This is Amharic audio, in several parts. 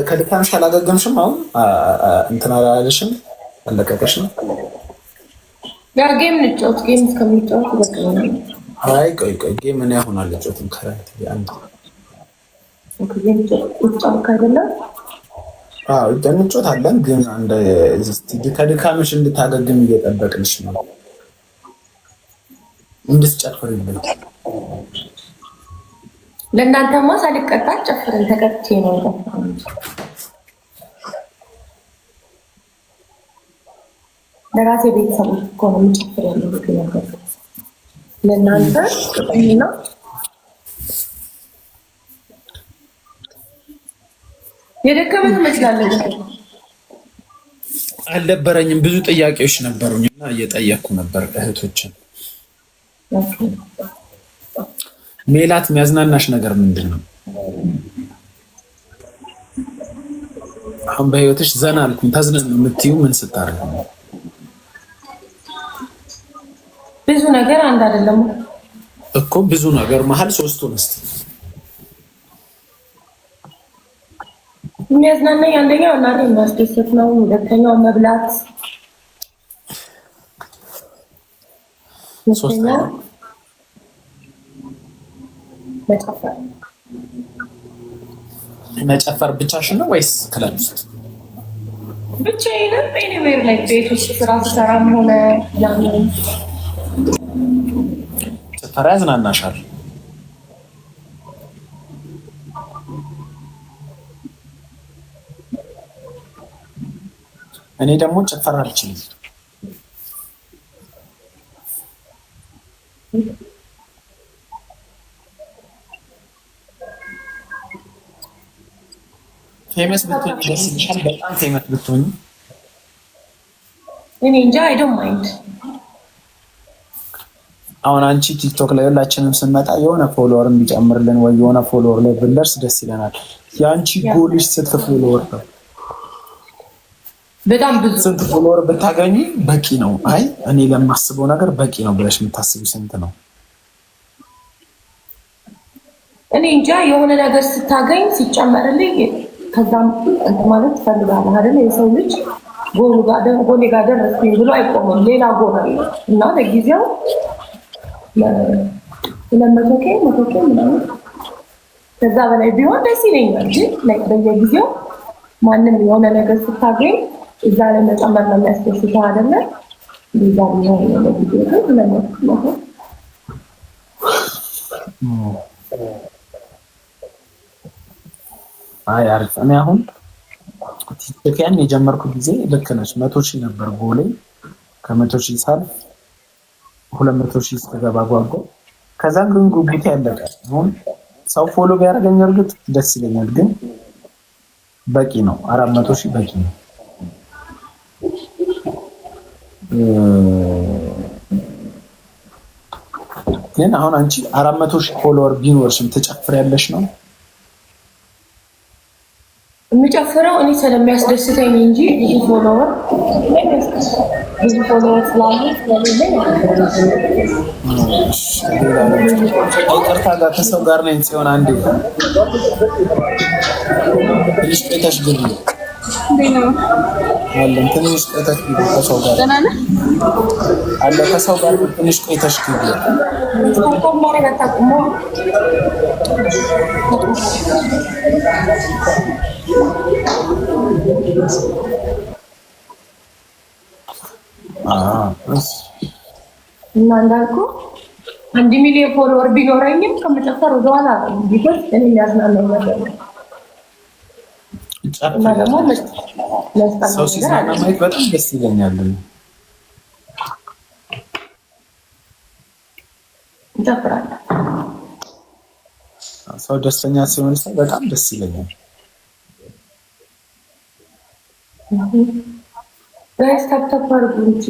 ከድካምሽ አላገገምሽም? አሁን እንትን አላለሽም? አለቀቀሽም? ያ ጌም እንጫወት። ጌም እስከምንጫወት በቃ ነው። አይ ቆይ ጌም እኔ አሁን አልጫወትም። ከራንት አንድ ጌም እንጫወት አይደለም። አዎ እንጫወታለን፣ ግን አንድ ከድካምሽ እንድታገግም እየጠበቅንሽ ነው። እንድትጨፍሪበት ለእናንተማ ሳልቀጣ ጨፍረን ተቀጥቼ ነው። ለራሴ ቤተሰቦች እኮ ነው የምጨፍር ያለሁት ነበር። ለእናንተ ቅጠኝና የደከመ ትመስላለህ። አልነበረኝም። ብዙ ጥያቄዎች ነበሩኝ እና እየጠየቅኩ ነበር እህቶችን። ሜላት የሚያዝናናሽ ነገር ምንድን ነው? አሁን በህይወትሽ ዘና አልኩኝ ተዝናን የምትይው ምን ስታደርግ ነው? ብዙ ነገር አንድ አይደለም እኮ ብዙ ነገር መሀል ሶስቱን እስቲ። የሚያዝናናኝ አንደኛው እናቴን ማስደሰት ነው። ሁለተኛው መብላት፣ ሶስተኛው መጨፈር። መጨፈር ብቻሽን ነው ወይስ ክለብ ውስጥ? ብቻዬንም ኤኒዌር ላይ ቤት ውስጥ ስራ ስሰራም ሆነ ያንን ጭፈራ ያዝናናሻል? እኔ ደግሞ ጭፈራ አልችልም። ፌመስ ብትሆኝ ደስ ይልሻል? በጣም ፌመስ ብትሆኝ? እኔ እንጃ። አይ ዶንት ማይንድ። አሁን አንቺ ቲክቶክ ላይ ሁላችንም ስንመጣ የሆነ ፎሎወር እንዲጨምርልን ወይ የሆነ ፎሎወር ላይ ብንደርስ ደስ ይለናል። የአንቺ ጎልሽ ስንት ፎሎወር ነው? በጣም ብዙ። ስንት ፎሎወር ብታገኙ በቂ ነው? አይ እኔ ለማስበው ነገር በቂ ነው ብለሽ የምታስቢ ስንት ነው? እኔ እንጃ። የሆነ ነገር ስታገኝ ሲጨመርልኝ ከዛም ማለት ትፈልጋለህ አይደል? የሰው ልጅ ጎኔ ጋር ደረስኩኝ ብሎ አይቆምም። ሌላ ጎን አለ እና ለጊዜው 200K 100K ምናምን ከዛ በላይ ቢሆን ደስ ይለኛል። ግን በየጊዜው ማንም የሆነ ነገር ስታገኝ እዛ ላይ መጨመር ነው የሚያስደስተው አይደለ? ሌላ ቢሆን ለጊዜው ግን 200 አይ አሪፍ። እኔ አሁን ቲክቶክ ያን የጀመርኩ ጊዜ ልክ ነች 100,000 ነበር ጎሌ። ከ100,000 ሳልፍ 200,000 እስከገባ ጓጓ። ከዛ ግን ጉጉቴ ያለቀ። አሁን ሰው ፎሎ ቢያደርገኝ እርግጥ ደስ ይለኛል፣ ግን በቂ ነው 400,000 በቂ ነው። ግን አሁን አንቺ 400,000 ፎሎወር ቢኖርሽም ትጨፍሪያለሽ ነው? የምጨፍረው እኔ ስለሚያስደስተኝ እንጂ ብዙ ፎሎወር ስላለ ይቅርታ ጋር ከሰው ጋር ነኝ ሲሆን አንዴ ትንሽ ቆይተሽ ግቢ አለን። ትንሽ ቆይተሽ ግቢ ከሰው ጋር አለ። ከሰው ጋር ትንሽ ቆይተሽ ግቢ። እና እንዳልኩ 1 ሚሊዮን ፎሎወር ቢኖረኝም ከመጨፈር ወደኋላ ቢሆን እኔ ያዝናናኝ ነበር። እና ደግሞ ሰው ሲዝናና ማየት በጣም ደስ ይለኛል። እንጨፍራለን። ሰው ደስተኛ ሲሆን በጣም ደስ ይለኛል። ጋይስ ታፕታፕ አድርጉ እንጂ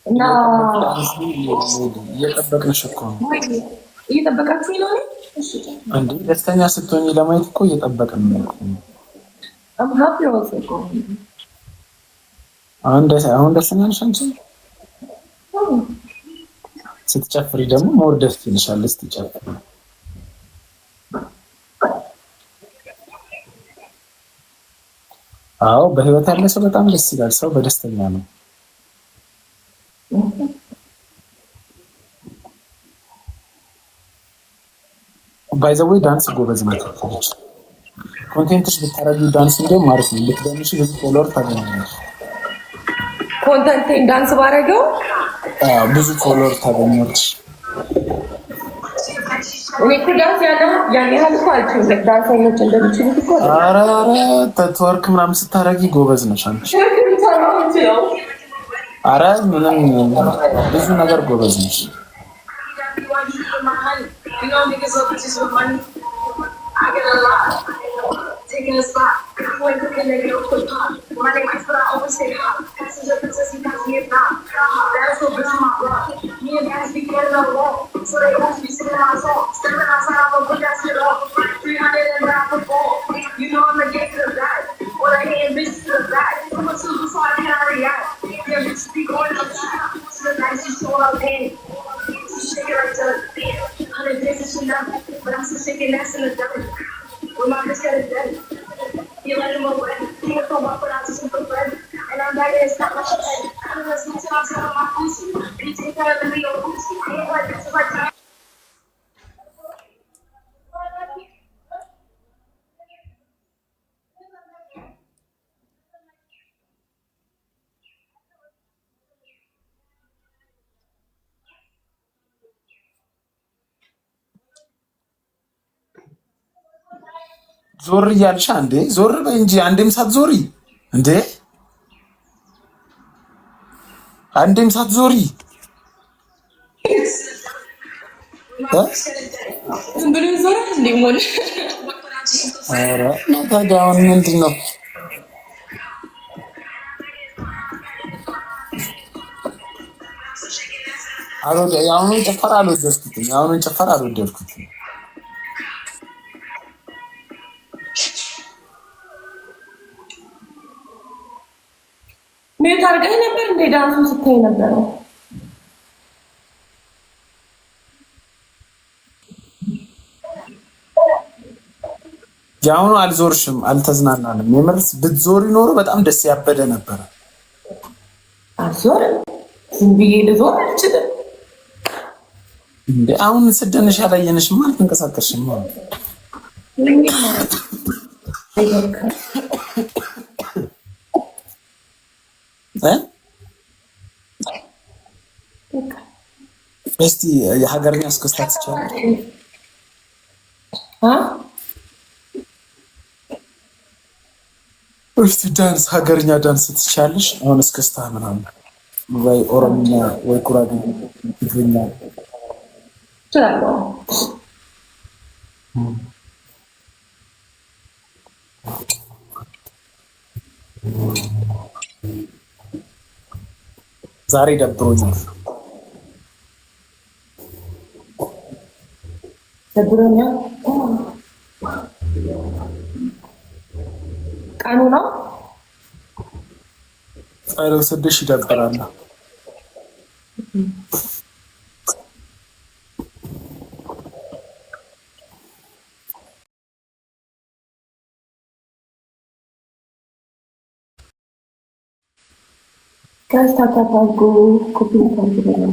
እና እየጠበቅንሽ እኮ ነው። እየጠበቃችሁ ነው። እንዴ ደስተኛ ስትሆኚ ለማየት እኮ እየጠበቅን ነው። I'm happy also. አሁን ደስተኛ ነሽ አንቺ? ስትጨፍሪ ደግሞ ሞር ደስ ይልሻል። እስቲ ጨፍሪ። አዎ በህይወት ያለ ሰው በጣም ደስ ይላል። ሰው በደስተኛ ነው። ባይ ዘ ዌይ ዳንስ ጎበዝ ናት። ኮንቴንትሽ ብታረጊ ዳንስ እንደው ማለት ነው ልትደንሽ ብዙ ፎሎወር ታገኛለሽ። ኮንቴንት ዳንስ ባረገው ብዙ ፎሎወር ታገኛለሽ። እኔ እኮ ዳንስ ያን ያህል እኮ አልችልም። ዳንሰኞች እንደሚችሉት እኮ ኧረ ተትወርክ ምናምን ስታረጊ ጎበዝ ነሽ አንቺ። ኧረ ምንም ብዙ ነገር ጎበዝ ነሽ። Taking a spot, going to the negative quick pop. Running my foot, I always stay hot. Passenger princess, he got me a knock. That's what bitch on my block. Me and guys be getting on the wall. So they always be sitting on song. Stepping outside, I'm gonna put that shit off. 300 and round for ball. You know I'm the gate to the back. Or the hand bitch to the back. I'm a super so I can't react. Yeah, bitch be going upside. So the night she showing up pain. She shaking like the 100 days and she nothing. But I'm still shaking ass in the dirt. When my bitch got it done, you let him away. He was talking about out to super friend. And I'm back there, it's not my shit. I'm gonna switch it outside of my pussy. You take care of the Leo pussy. I ain't like this, like that. ዞር እያልሽ አንዴ ዞር በይ እንጂ አንዴም ሳትዞሪ እንዴ! አንዴም ሳትዞሪ ዝም ብሎ ዞር እንዴ ሞል ኧረ ታዲያ አሁን ምንድን ነው? የአሁኑን ጭፈራ አልወደድኩትም። ሜት አድርገህ ነበር እንዴ ዳንሱን ስታይ ነበረው? የአሁኑ አልዞርሽም፣ አልተዝናናንም። የምርስ ብትዞሪ ኖሮ በጣም ደስ ያበደ ነበረ። አልዞርም፣ ዝም ብዬ ልዞር አልችልም እንዴ! አሁን ስደንሽ ያላየንሽማ አልተንቀሳቀስሽም ማለት እስቲ የሀገርኛ እስክስታ ትችላለሽ? እስቲ ዳንስ ሀገርኛ ዳንስ ትችላለሽ? አሁን እስክስታ ምናምን ወይ ኦሮምኛ ወይ ጉራጌኛ ትግርኛ እችላለሁ። ዛሬ ደብሮኛል። ቀኑ ነው ፋይል ስድሽ ይደብራል። ከስታታታጎ ኮፒ ታንተበላል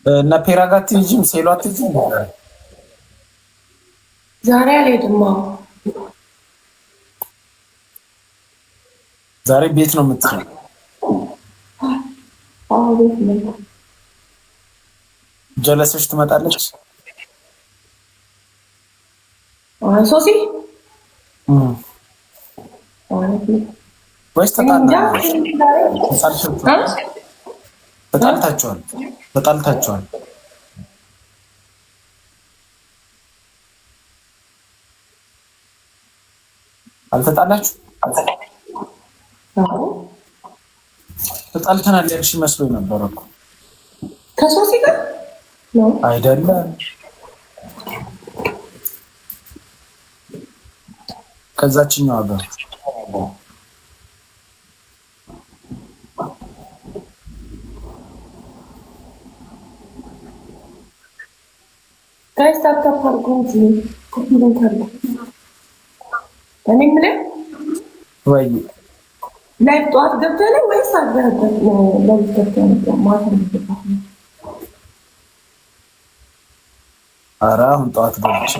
እና ፔራጋቲ ጂም ሴሏት ጂም ዛሬ አልሄድም። ዛሬ ቤት ነው የምትለው? አዎ ቤት ነው። ጀለሶች ትመጣለች ሶሲ ወይስ ተጣልታችኋል? አልተጣላችሁ? ተጣልተናል ያልሽ መስሎኝ ነበር እኮ። ከሶሲ ጋር ነው አይደለም? ከዛችኛው ጋር ጋይስ ታፕታፕ አድርጉ እንጂ ኮፒ ካለ እኔ ምን ወይ ላይቭ ጠዋት ገብተህ ነው ወይስ አልገባህም? ላይቭ ገብተህ ነው ማለት ነው? ኧረ አሁን ጠዋት ገብቼ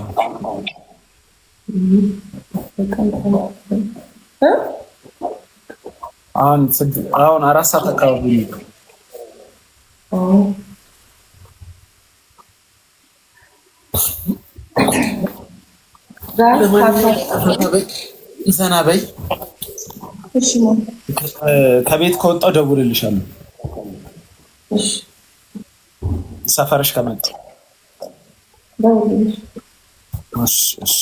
አሁን 4 ሰዓት አካባቢ ነው። ዘና በይ። እሺ ከቤት ከወጣሁ ደውልልሻለሁ። እሺ ሰፈርሽ ከመጣሁ ደውልልሽ። እሺ እሺ